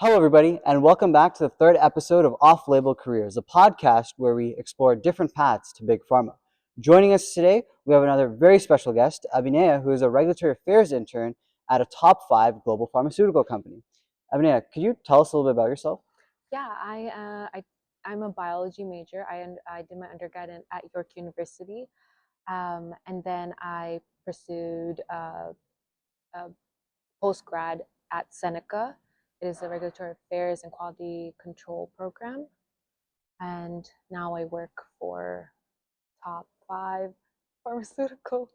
Hello, everybody, and welcome back to the third episode of Off Label Careers, a podcast where we explore different paths to Big Pharma. Joining us today, we have another very special guest, Abhinaya, who is a Regulatory Affairs Intern at a top 5 global pharmaceutical company. Abhinaya, could you tell us a little bit about yourself? Yeah, I'm a biology major. I did my undergrad at York University, and then I pursued a post-grad at Seneca. It is a regulatory affairs and quality control program, and now I work for top 5 pharmaceutical.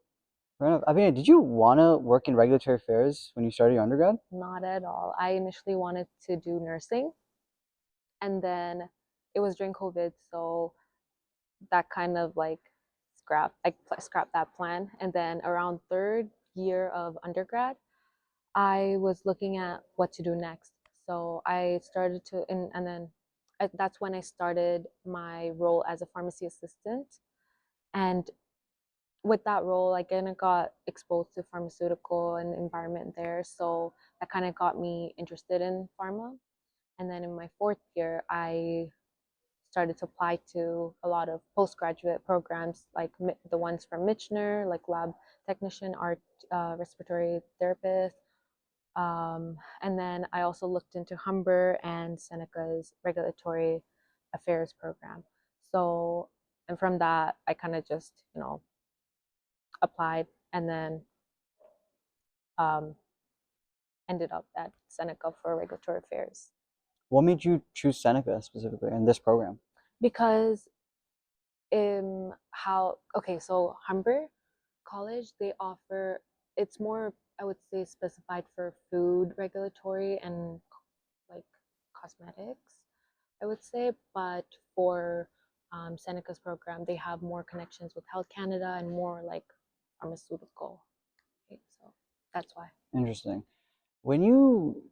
Fair enough. Abhinaya, did you want to work in regulatory affairs when you started your undergrad? Not at all. I initially wanted to do nursing, and then it was during COVID, so that kind of like scrapped that plan. And then around third year of undergrad, I was looking at what to do next. So I started to, and then that's when I started my role as a pharmacy assistant. And with that role, I kind of got exposed to pharmaceutical and environment there. So that kind of got me interested in pharma. And then in my fourth year, I started to apply to a lot of postgraduate programs, like the ones from Michener, like lab technician, art, respiratory therapist. And then I also looked into Humber and Seneca's regulatory affairs program. So, and from that, I kind of just, applied and then um, ended up at Seneca for regulatory affairs. What made you choose Seneca specifically in this program? Because how okay, so Humber College, they offer, it's more, I would say, specified for food regulatory and like cosmetics, I would say. But for Seneca's program, they have more connections with Health Canada and more like pharmaceutical. Right? So that's why. Interesting. When you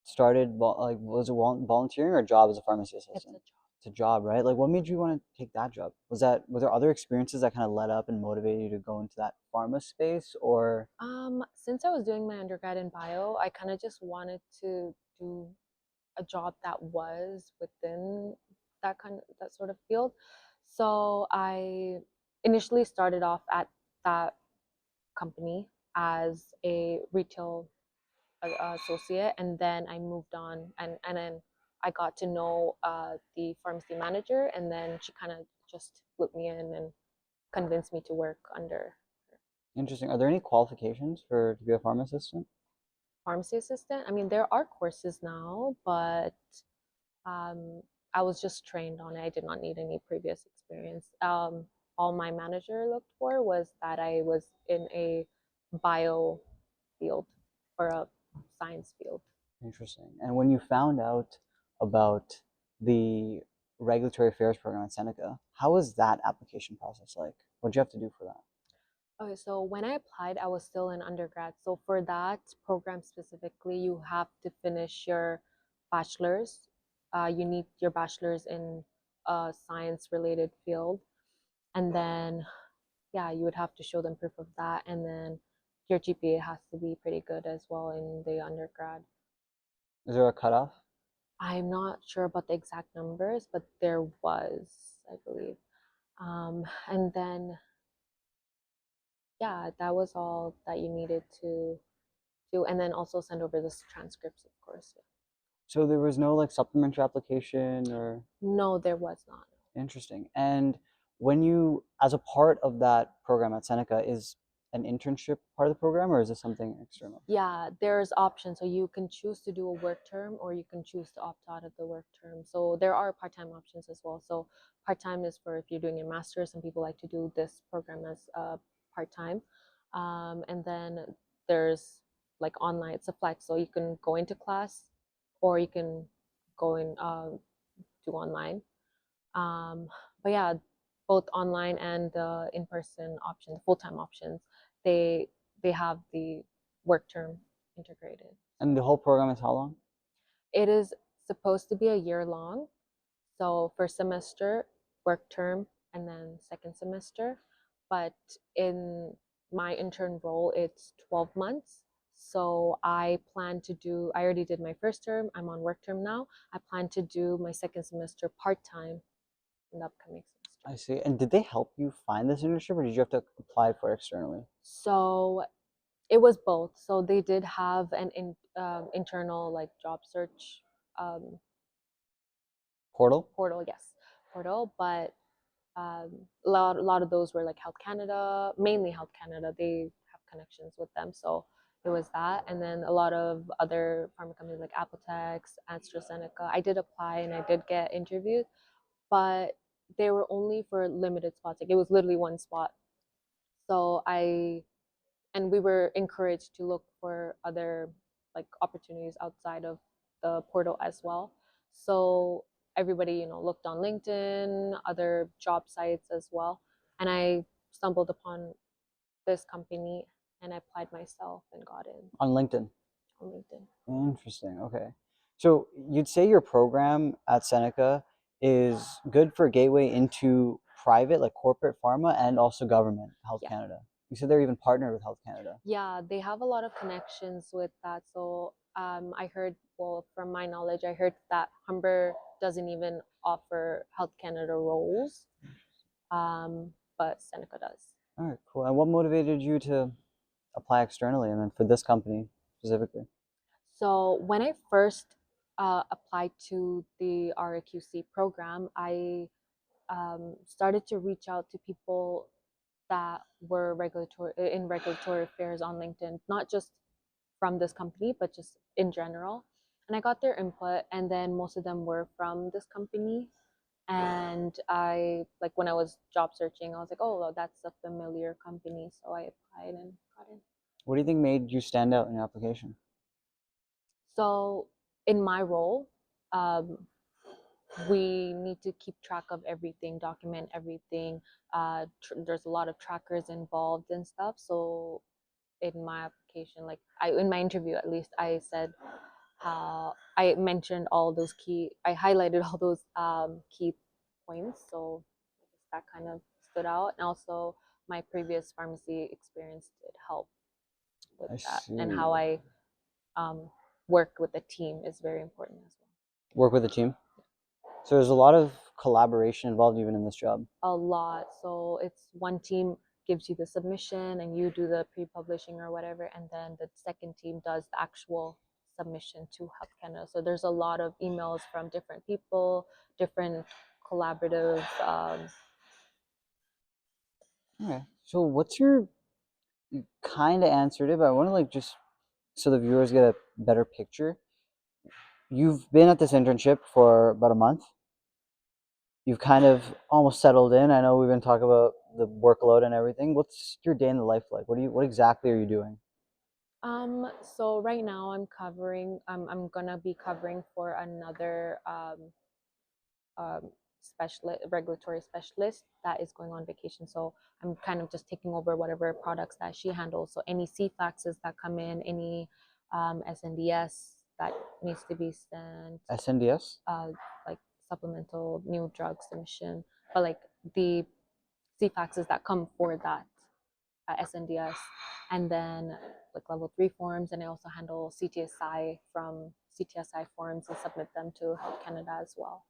started, was it volunteering or a job as a pharmacy It's a assistant? job. It's a job, right? Like, what made you want to take that job? Were there other experiences that kind of led up and motivated you to go into that pharma space, or? Since I was doing my undergrad in bio, I kind of just wanted to do a job that was within that sort of field. So I initially started off at that company as a retail associate, and then I moved on, and then I got to know the pharmacy manager, and then she kind of just put me in and convinced me to work under her. Interesting. Are there any qualifications for to be a pharma assistant? Pharmacy assistant. I mean, there are courses now, but um, I was just trained on it. I did not need any previous experience. All my manager looked for was that I was in a bio field or a science field. Interesting. And when you found out about the regulatory affairs program at Seneca, how was that application process like? What did you have to do for that? Okay, so when I applied, I was still in undergrad. So for that program specifically, you have to finish your bachelor's. You need your bachelor's in a science-related field, and then yeah, you would have to show them proof of that, and then your GPA has to be pretty good as well in the undergrad. Is there a cutoff? I'm not sure about the exact numbers, but there was, I believe. And then yeah, that was all that you needed to do, and then also send over the transcripts, of course. So there was no like supplementary application or No, there was not. interesting. And when you, as a part of that program at Seneca, is an internship part of the program or is this something external? Yeah, there's options. So you can choose to do a work term or you can choose to opt out of the work term. So there are part-time options as well. So part-time is for if you're doing your master's. Some people like to do this program as part-time. And then there's like online, it's a flex. So you can go into class or you can go in do online. Um, but yeah, both online and in-person options, full-time options, they they have the work term integrated. And the whole program is how long? It is supposed to be a year long. So first semester, work term, and then second semester. But in my intern role, it's 12 months. So I already did my first term. I'm on work term now. I plan to do my second semester part-time in the upcoming semester. I see. And did they help you find this internship, or did you have to apply for it externally? So it was both. So they did have an internal like job search um, Portal? portal, yes, portal, but a lot of those were like Health Canada, mainly Health Canada. They have connections with them, so it was that. And then a lot of other pharma companies like Apotex, AstraZeneca. I did apply and I did get interviewed, but they were only for limited spots. Like it was literally one spot. So we were encouraged to look for other like opportunities outside of the portal as well. So everybody, looked on LinkedIn, other job sites as well, and I stumbled upon this company and I applied myself and got in On LinkedIn. on LinkedIn. Interesting. Okay. So you'd say your program at Seneca is good for gateway into private, like corporate pharma, and also government, Health Yeah. Canada. You said they're even partnered with Health Canada. Yeah, they have a lot of connections with that. So I heard, well, from my knowledge, I heard that Humber doesn't even offer Health Canada roles, but Seneca does. All right, cool. And what motivated you to apply externally and then for this company specifically? So when I first applied to the RAQC program, I started to reach out to people that were regulatory affairs on LinkedIn, not just from this company, but just in general. And I got their input, and then most of them were from this company. And I, like, when I was job searching, I was like, oh, well, that's a familiar company. So I applied and got in. What do you think made you stand out in your application? So in my role, um, we need to keep track of everything, document everything. There's a lot of trackers involved and stuff. So in my application, like in my interview at least, I said how I mentioned I highlighted all those key points. So I guess that kind of stood out. And also my previous pharmacy experience did help with I that. see. And how I um, work with a team is very important as well. Work with a team. So there's a lot of collaboration involved even in this job. A lot. So it's one team gives you the submission and you do the pre-publishing or whatever, and then the second team does the actual submission to Health Canada. So there's a lot of emails from different people, different collaborative. Okay. So what's your, you kind of answered it, but I want to like just so the viewers get a better picture. You've been at this internship for about a month. You've kind of almost settled in. I know we've been talking about the workload and everything. What's your day in the life like? What exactly are you doing? So right now I'm covering. I'm gonna be covering for another regulatory specialist that is going on vacation. So I'm kind of just taking over whatever products that she handles. So any CFAXs that come in, any SNDS that needs to be sent, SNDS? like supplemental new drug submission, but like the CFAXs that come for that SNDS, and then like level 3 forms, and I also handle CTSI forms and submit them to Health Canada as well.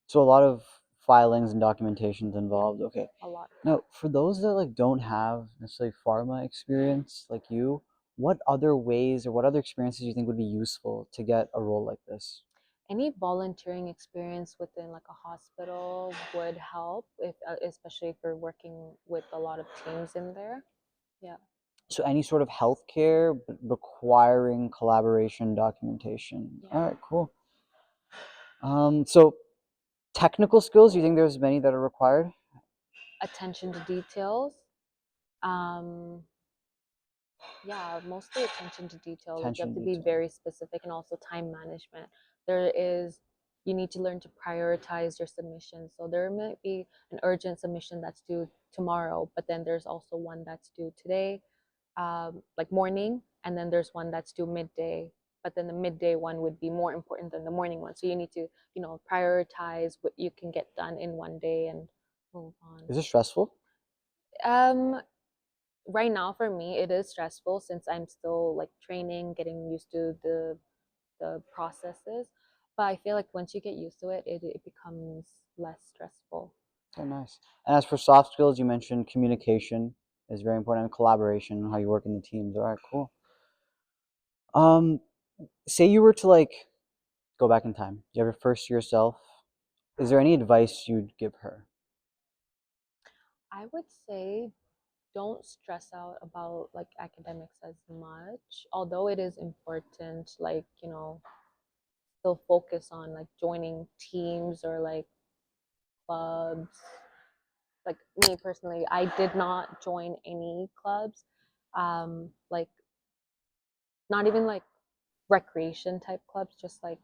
So a lot of filings and documentations Yeah, involved. Okay. a lot. Now, for those that like don't have necessarily pharma experience like you, what other ways or what other experiences do you think would be useful to get a role like this? Any volunteering experience within like a hospital would help, if especially if you're working with a lot of teams in there. Yeah. So any sort of healthcare requiring collaboration documentation. Yeah. All right, cool. So technical skills, you think there's many that are required? Attention to details. Um, yeah, mostly attention to detail. Like you have Attention to to be detail. very specific, and also time management. There is You need to learn to prioritize your submission. So there might be an urgent submission that's due tomorrow, but then there's also one that's due today, like morning, and then there's one that's due midday. But then the midday one would be more important than the morning one. So you need to, prioritize what you can get done in one day and move on. Is it stressful? Um, right now for me it is stressful since I'm still like training, getting used to the processes. But I feel like once you get used to it, it becomes less stressful. So nice. And as for soft skills, you mentioned communication is very important, and collaboration, and how you work in the teams. All right, cool. Um, Say you were to like go back in time. You have your first year self. Is there any advice you'd give her? I would say don't stress out about like academics as much, although it is important, like, still focus on like joining teams or like clubs. Like me personally, I did not join any clubs, like not even like recreation type clubs, just like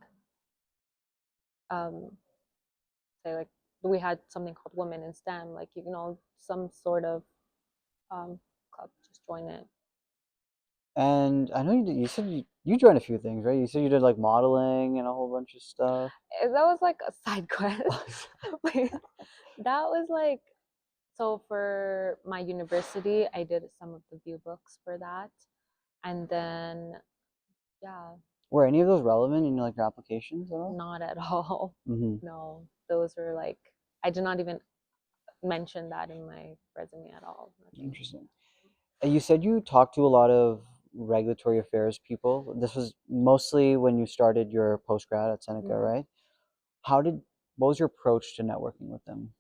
um say like we had something called women in STEM, like some sort of um club, just join it. And I know you said you joined a few things, right? You said you did like modeling and a whole bunch of stuff. That was like a side quest. Like, that was like, so for my university I did some of the view books for that, and then yeah. Were any of those relevant in like your applications at all? Not at all. Mm-hmm. No, those were like, I did not even mention that in my resume at all. Nothing. Interesting. And you said you talked to a lot of regulatory affairs people. This was mostly when you started your post grad at Seneca, Mhm. right? How did what was your approach to networking with them?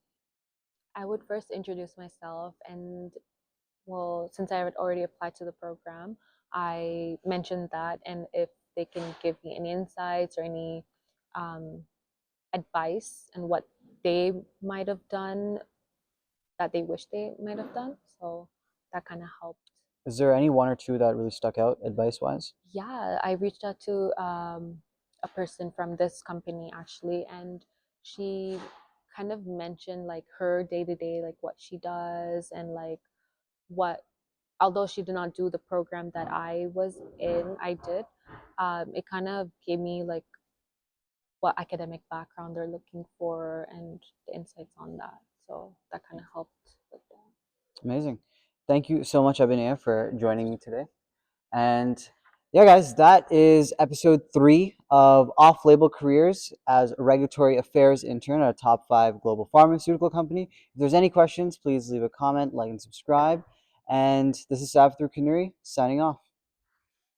I would first introduce myself, and well, since I had already applied to the program, I mentioned that, and if they can give me any insights or any um, advice and what they might have done that they wish they might have done. So that kind of helped. Is there any one or two that really stuck out advice wise? Yeah, I reached out to a person from this company actually, and she kind of mentioned like her day to day, like what she does, and like what, although she did not do the program that I was in, I did. It kind of gave me like what academic background they're looking for and the insights on that. So that kind of helped with that. Amazing. Thank you so much, Abhinaya, for joining me today. And yeah, guys, that is episode 3 of Off Label Careers as a Regulatory Affairs Intern at a top 5 global pharmaceutical company. If there's any questions, please leave a comment, like, and subscribe. And this is Sav through Kanuri signing off.